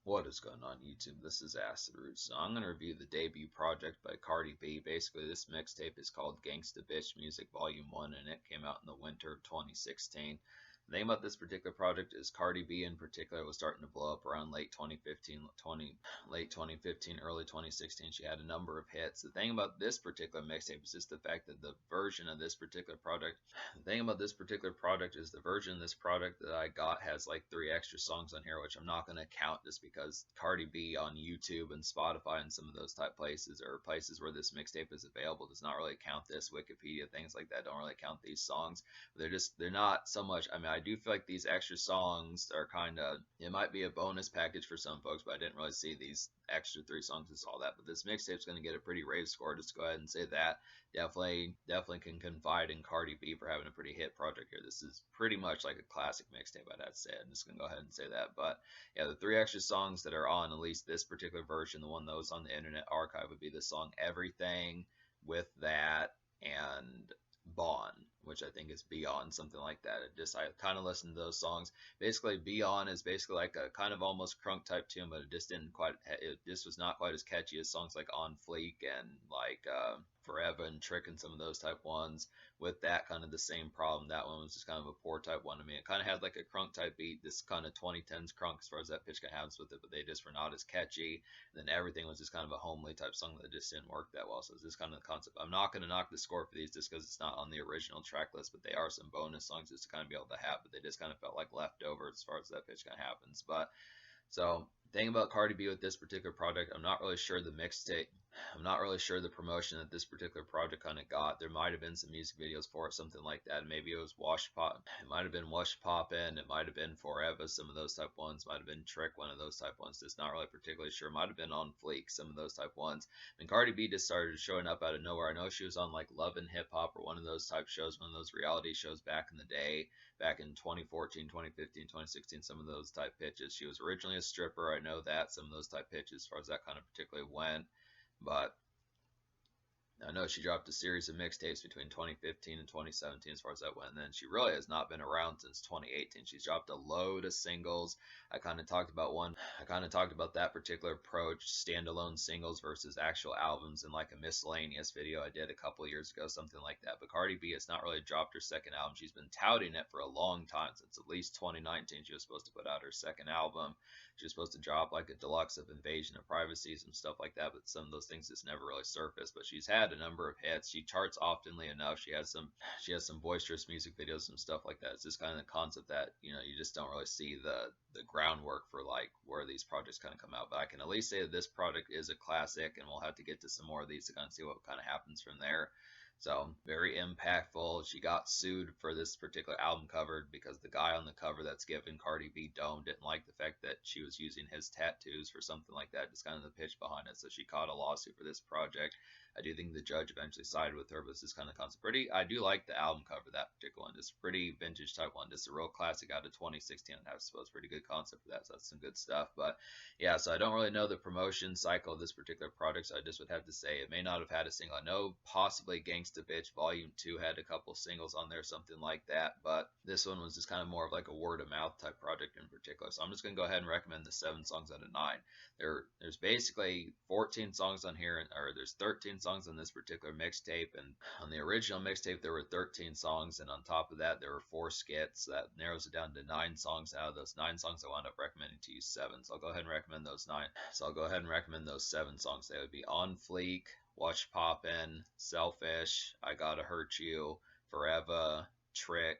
What is going on YouTube? This is Acid Roots. So I'm going to review the debut project by Cardi B. Basically, this mixtape is called Gangsta Bitch Music Volume 1, and it came out in the winter of 2016. The thing about this particular project is Cardi B in particular was starting to blow up around late 2015, early 2016. She had a number of hits. The thing about this particular mixtape is just the fact that the version of this particular product, the thing about this particular product is the version of this product that I got has like 3 extra songs on here, which I'm not going to count just because Cardi B on YouTube and Spotify and some of those type places or places where this mixtape is available does not really count this. Wikipedia, things like that don't really count these songs. They're not so much. I mean, I do feel like these extra songs are kind of, it might be a bonus package for some folks, but I didn't really see these extra 3 songs and all that. But this mixtape's going to get a pretty rave score. Just go ahead and say that. Definitely can confide in Cardi B for having a pretty hit project here. This is pretty much like a classic mixtape, I'd have to say. I'm just gonna go ahead and say that. But yeah, the 3 extra songs that are on at least this particular version, the one that was on the Internet Archive, would be the song "Everything," "With That," and "Bon," which I think is "Beyond," something like that. I kind of listened to those songs. Basically, "Beyond" is basically like a kind of almost crunk type tune, but it just didn't quite. It just was not quite as catchy as songs like "On Fleek" and like "Forever" and "Trick" and some of those type ones. With that, kind of the same problem. That one was just kind of a poor type one to me. It kind of had like a crunk type beat, this kind of 2010s crunk as far as that pitch kind of happens with it, but they just were not as catchy. And then everything was just kind of a homely type song that just didn't work that well. So it's just kind of the concept. I'm not going to knock the score for these just because it's not on the original track list, but they are some bonus songs just to kind of be able to have. But they just kind of felt like leftover as far as that pitch kind of happens. But so, thing about Cardi B with this particular project, I'm not really sure the mixtape. I'm not really sure the promotion that this particular project kind of got. There might have been some music videos for it, something like that. Maybe it was Wash Pop. It might have been Wash Poppin'. It might have been Forever. Some of those type ones might have been Trick. One of those type ones. Just not really particularly sure. Might have been On Fleek. Some of those type ones. And Cardi B just started showing up out of nowhere. I know she was on like Love and Hip Hop or one of those type shows, one of those reality shows back in the day, back in 2014, 2015, 2016, some of those type pitches. She was originally a stripper. I know that, some of those type pitches as far as that kind of particularly went. But I know she dropped a series of mixtapes between 2015 and 2017 as far as that went. And then she really has not been around since 2018. She's dropped a load of singles. I kind of talked about one. I kind of talked about that particular approach, standalone singles versus actual albums, in like a miscellaneous video I did a couple years ago, something like that. But Cardi B has not really dropped her second album. She's been touting it for a long time, since at least 2019. She was supposed to put out her second album. She was supposed to drop like a deluxe of Invasion of Privacy, some stuff like that, but some of those things just never really surfaced. But she's had a number of hits. She charts oftenly enough. She has some boisterous music videos, some stuff like that. It's just kind of the concept that, you just don't really see the groundwork for like where these projects kind of come out. But I can at least say that this project is a classic, and we'll have to get to some more of these to kind of see what kind of happens from there. So very impactful. She got sued for this particular album cover because the guy on the cover that's given Cardi B dome didn't like the fact that she was using his tattoos for something like that. Just kind of the pitch behind it. So she caught a lawsuit for this project. I do think the judge eventually sided with her, but this is kind of concept. I do like the album cover, that particular one. Just pretty vintage type one. Just a real classic out of 2016. I suppose pretty good concept for that. So that's some good stuff. But yeah, so I don't really know the promotion cycle of this particular project. So I just would have to say it may not have had a single. I know possibly Gangsta Bitch Volume 2 had a couple singles on there, something like that. But this one was just kind of more of like a word of mouth type project in particular. So I'm just going to go ahead and recommend the 7 songs out of 9. There's basically 14 songs on here, or there's 13 songs on this particular mixtape, and on the original mixtape there were 13 songs, and on top of that there were 4 skits. That narrows it down to 9 songs. Out of those 9 songs, I wound up recommending to you 7. So I'll go ahead and recommend those 9. So I'll go ahead and recommend those 7 songs. They would be On Fleek, Watch Poppin', Selfish, I Gotta Hurt You, Forever, Trick,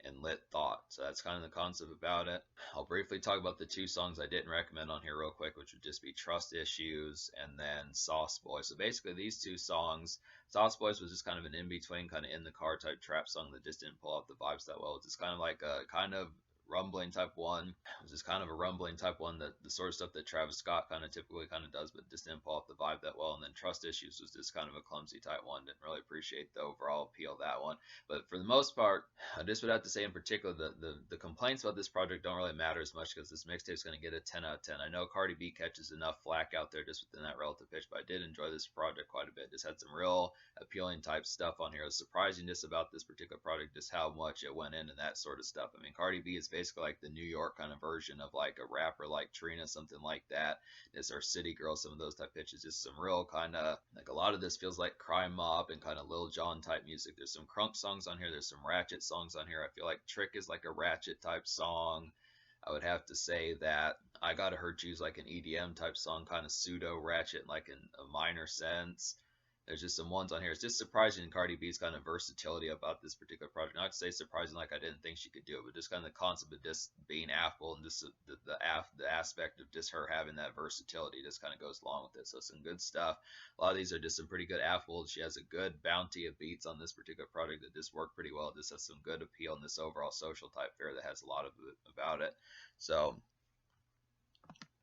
and Lit Thought. So that's kind of the concept about it. I'll briefly talk about the 2 songs I didn't recommend on here real quick, which would just be Trust Issues and then Sauce Boy. So basically these 2 songs, Sauce Boys was just kind of an in-between, kind of in the car type trap song that just didn't pull out the vibes that well. It's just kind of like a kind of rumbling type one. It was just kind of a rumbling type one, that the sort of stuff that Travis Scott kind of typically kind of does, but just didn't pull off the vibe that well. And then Trust Issues was just kind of a clumsy type one. Didn't really appreciate the overall appeal of that one. But for the most part, I just would have to say in particular the complaints about this project don't really matter as much, because this mixtape is going to get a 10 out of 10. I know Cardi B catches enough flack out there just within that relative pitch, but I did enjoy this project quite a bit. Just had some real appealing type stuff on here. It was surprising just about this particular project, just how much it went in and that sort of stuff. I mean, Cardi B is basically like the New York kind of version of like a rapper like Trina, something like that. It's our City Girl, some of those type pitches, just some real kind of like a lot of this feels like Crime Mob and kind of Lil Jon type music. There's some crunk songs on here, there's some ratchet songs on here. I feel like Trick is like a ratchet type song. I would have to say that I Gotta Hurt You is like an EDM type song, kind of pseudo ratchet, like in a minor sense. There's just some ones on here. It's just surprising in Cardi B's kind of versatility about this particular project. Not to say surprising like I didn't think she could do it, but just kind of the concept of just being affable and just the aspect of just her having that versatility just kind of goes along with it. So some good stuff. A lot of these are just some pretty good affable. She has a good bounty of beats on this particular project that just work pretty well. It just has some good appeal in this overall social type fare that has a lot of it about it. So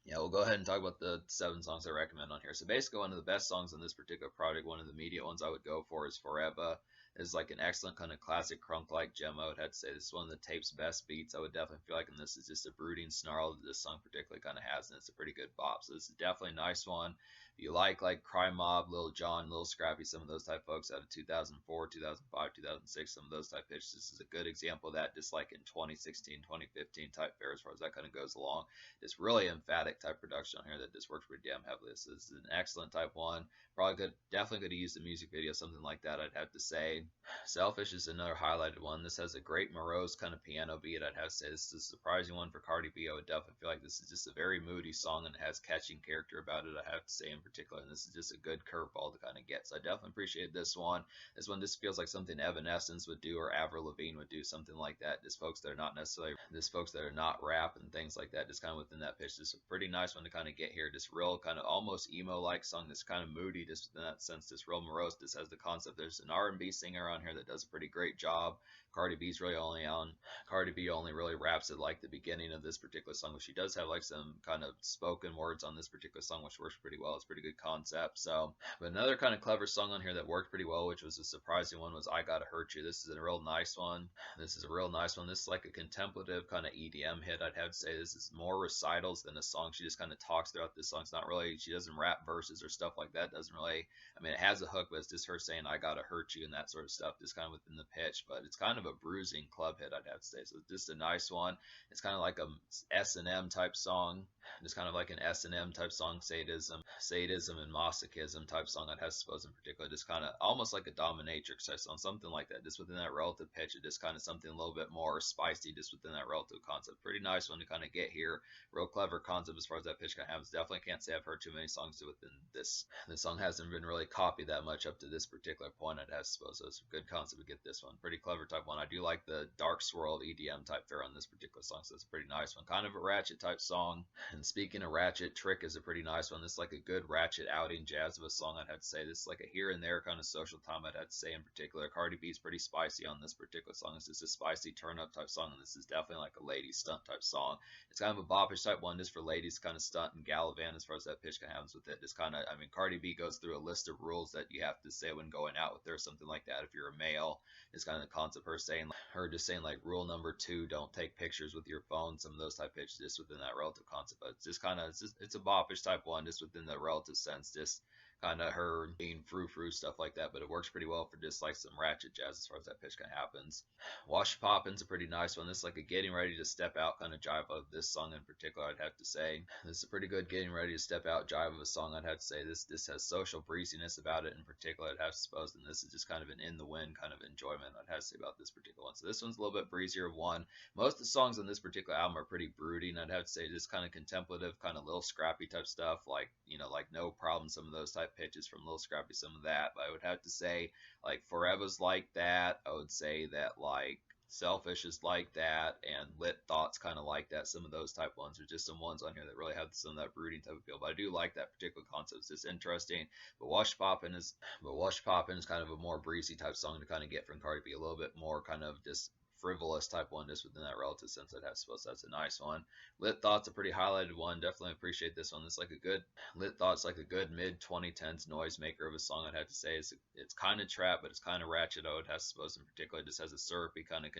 yeah, we'll go ahead and talk about the 7 songs I recommend on here. So basically, one of the best songs on this particular project, one of the immediate ones I would go for is Forever. It's like an excellent kind of classic crunk-like gem. I would have to say this is one of the tape's best beats. I would definitely feel like, and this is just a brooding snarl that this song particularly kind of has, and it's a pretty good bop. So this is definitely a nice one. If you like Crime Mob, Lil Jon, Lil Scrappy, some of those type folks out of 2004, 2005, 2006, some of those type pitches, this is a good example of that, just like in 2016, 2015 type fare as far as that kind of goes along. It's really emphatic type production on here that just works pretty damn heavily. This is an excellent type one. Probably good, definitely could have used a music video, something like that, I'd have to say. Selfish is another highlighted one. This has a great morose kind of piano beat. I'd have to say this is a surprising one for Cardi B. I would definitely feel like this is just a very moody song and it has catching character about it, I have to say in particular. And this is just a good curveball to kind of get. So I definitely appreciate this one. This one just feels like something Evanescence would do or Avril Lavigne would do, something like that. Just folks that are not necessarily, just folks that are not rap and things like that, just kind of within that pitch. Just a pretty nice one to kind of get here. Just real kind of almost emo-like song that's kind of moody, just in that sense. Just real morose. This has the concept. There's an R&B singer on here that does a pretty great job. Cardi B only really raps at like the beginning of this particular song, but she does have like some kind of spoken words on this particular song, which works pretty well. It's a pretty good concept. So, but another kind of clever song on here that worked pretty well, which was a surprising one, was I Gotta Hurt You. This is a real nice one. This is a real nice one. This is like a contemplative kind of EDM hit. I'd have to say this is more recitals than a song. She just kind of talks throughout this song. It's not really, she doesn't rap verses or stuff like that. Doesn't really, I mean, it has a hook, but it's just her saying I gotta hurt you and that sort of stuff, just kind of within the pitch. But it's kind of a bruising club hit, I'd have to say. So it's just a nice one. It's kind of like a S&M type song. Just kind of like an S&M type song, sadism and masochism type song, I'd have to suppose in particular. Just kind of almost like a dominatrix type song, something like that. Just within that relative pitch, it just kind of something a little bit more spicy, just within that relative concept. Pretty nice one to kind of get here. Real clever concept as far as that pitch kind of happens. Definitely can't say I've heard too many songs within this. This song hasn't been really copied that much up to this particular point, I'd have to suppose. So it's a good concept to get this one. Pretty clever type one. I do like the dark swirl EDM type fare on this particular song, so it's a pretty nice one. Kind of a ratchet type song. And speaking of ratchet, Trick is a pretty nice one. This is like a good ratchet outing jazz of a song, I'd have to say. This is like a here and there kind of social time, I'd have to say in particular. Cardi B is pretty spicy on this particular song. This is a spicy turn up type song, and this is definitely like a lady stunt type song. It's kind of a boppish type one just for ladies kind of stunt and gallivant as far as that pitch kind of happens with it. Just kind of, I mean, Cardi B goes through a list of rules that you have to say when going out with her, something like that. If you're a male, it's kind of the concept of her just saying like rule number 2, don't take pictures with your phone, some of those type pitches just within that relative concept. But it's just kind of, it's a boppish type one just within the relative sense, just kind of her being frou-frou, stuff like that, but it works pretty well for just like some ratchet jazz as far as that pitch kind of happens. Wash Poppin's a pretty nice one. This is like a getting ready to step out kind of jive of this song in particular, I'd have to say. This is a pretty good getting ready to step out jive of a song, I'd have to say. This has social breeziness about it in particular, I'd have to suppose, and this is just kind of an in the wind kind of enjoyment, I'd have to say, about this particular one. So this one's a little bit breezier one. Most of the songs on this particular album are pretty brooding, I'd have to say, just kind of contemplative, kind of little scrappy type stuff, like, you know, like No Problem, some of those type pitches from Lil Scrappy, some of that. But I would have to say like Forever's like that. I would say that like Selfish is like that, and Lit Thoughts kind of like that. Some of those type ones are just some ones on here that really have some of that brooding type of feel. But I do like that particular concept. It's just interesting. But Wash Poppin' is kind of a more breezy type song to kind of get from Cardi B. A little bit more kind of just frivolous type one just within that relative sense, I'd have to suppose. That's a nice one. Lit Thoughts, a pretty highlighted one. Definitely appreciate this one. It's like a good Lit Thoughts, like a good mid 2010s noisemaker of a song, I'd have to say. It's kind of trap, but it's kind of ratchet, I would have to suppose. In particular, it just has a syrupy kind of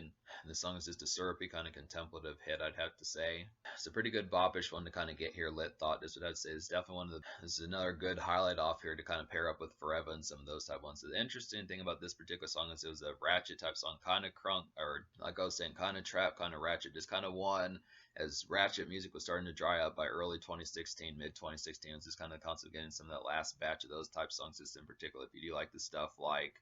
the song is just a syrupy kind of contemplative hit, I'd have to say. It's a pretty good boppish one to kind of get here. Lit Thought, this would have to say, is definitely one of the, this is another good highlight off here to kind of pair up with Forever and some of those type ones. So the interesting thing about this particular song is it was a ratchet type song, kind of crunk, or like I was saying, kind of trap, kind of ratchet, just kind of one as ratchet music was starting to dry up by early 2016, mid 2016. It was just kind of the concept of getting some of that last batch of those type songs, just in particular. If you do like the stuff like,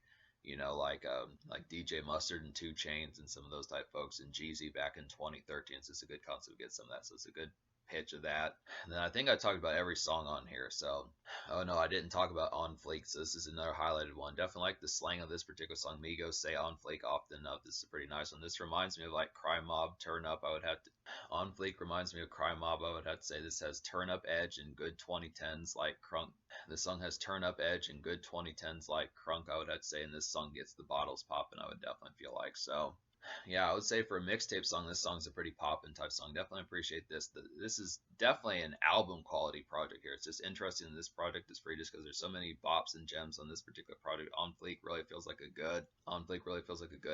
like DJ Mustard and Two Chains and some of those type folks and Jeezy back in 2013, it's just a good concept to get some of that. So it's a good pitch of that. And then I think I talked about every song on here. So, oh no, I didn't talk about On Fleek. So this is another highlighted one. Definitely like the slang of this particular song. Migos say On Fleek often enough. This is a pretty nice one. This reminds me of like Crime Mob, Turn Up. I would have to. On Fleek reminds me of Crime Mob. I would have to say this has turn up edge and good 2010s like Crunk. This song has turn up edge and good 2010s like Crunk. I would have to say, and this song gets the bottles popping. I would definitely feel like so. Yeah, I would say for a mixtape song, this song's a pretty poppin' type song. Definitely appreciate this. This is definitely an album quality project here. It's just interesting that this project is free just because there's so many bops and gems on this particular project. On Fleek really feels like a good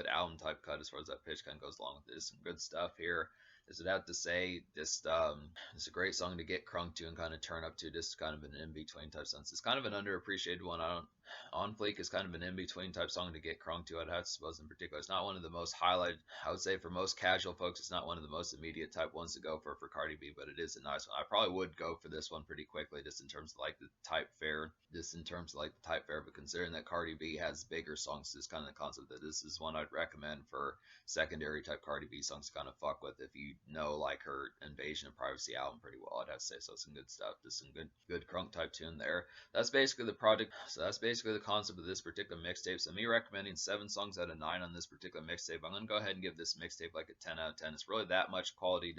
album type cut as far as that pitch kind of goes along with it. There's some good stuff here. Is it have to say it's a great song to get crunk to and kind of turn up to, just kind of an in between type sense. It's kind of an underappreciated one. I don't On Fleek is kind of an in between type song to get crunk to. I'd have to suppose in particular. It's not one of the most highlighted. I would say for most casual folks, it's not one of the most immediate type ones to go for Cardi B, but it is a nice one. I probably would go for this one pretty quickly, just in terms of like the type fare, but considering that Cardi B has bigger songs, this kind of the concept that this is one I'd recommend for secondary type Cardi B songs to kind of fuck with if you know like her Invasion of Privacy album pretty well. I'd have to say so. Some good stuff, just some good crunk type tune there. That's basically the project. So that's basically the concept of this particular mixtape. So me recommending 7 songs out of 9 on this particular mixtape. I'm gonna go ahead and give this mixtape like a 10 out of 10. It's really that much quality,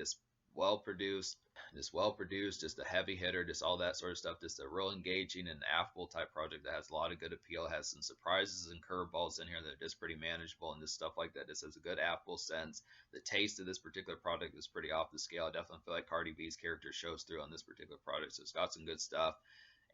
well produced, just a heavy hitter, just all that sort of stuff. Just a real engaging and affable type project that has a lot of good appeal, has some surprises and curveballs in here that are just pretty manageable and just stuff like that. Just has a good affable sense. The taste of this particular product is pretty off the scale. I definitely feel like Cardi B's character shows through on this particular product, so it's got some good stuff.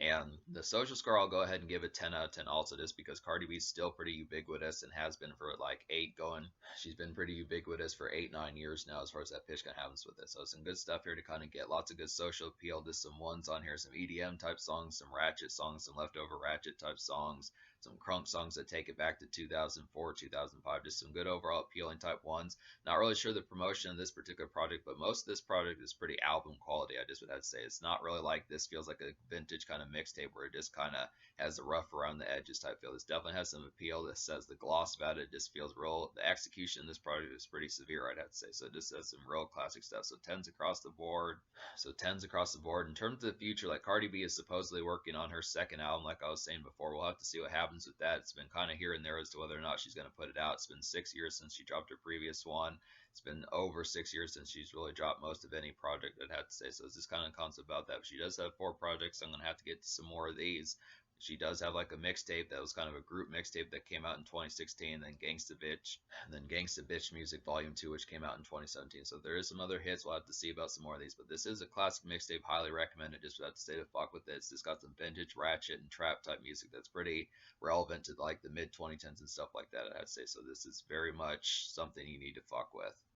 And the social score, I'll go ahead and give it 10 out of 10 also, just because Cardi B's still pretty ubiquitous and has been for like 8 going. She's been pretty ubiquitous for 8, 9 years now as far as that pitch kind of happens with it. So some good stuff here to kind of get lots of good social appeal. Just some ones on here, some EDM type songs, some ratchet songs, some leftover ratchet type songs, some crunk songs that take it back to 2004, 2005. Just some good overall appealing type ones. Not really sure the promotion of this particular project, but most of this project is pretty album quality. I just would have to say it's not really like this feels like a vintage kind of mixtape where it just kind of has the rough around the edges type feel. This definitely has some appeal. This says the gloss about it just feels real. The execution in this project is pretty severe, I'd have to say. So it just has some real classic stuff. So tens across the board. In terms of the future, like Cardi B is supposedly working on her second album, like I was saying before. We'll have to see what happens with that. It's been kind of here and there as to whether or not she's going to put it out. It's been 6 years since she dropped her previous one. It's been over 6 years since she's really dropped most of any project, I'd have to say. So it's just kind of concept about that. But she does have 4 projects. So I'm going to have to get to some more of these. She does have like a mixtape that was kind of a group mixtape that came out in 2016, then Gangsta Bitch Music Volume 2, which came out in 2017. So there is some other hits. We'll have to see about some more of these. But this is a classic mixtape, highly recommended. Just without to say to fuck with it. It's just got some vintage ratchet and trap type music that's pretty relevant to like the mid 2010s and stuff like that, I'd say. So this is very much something you need to fuck with.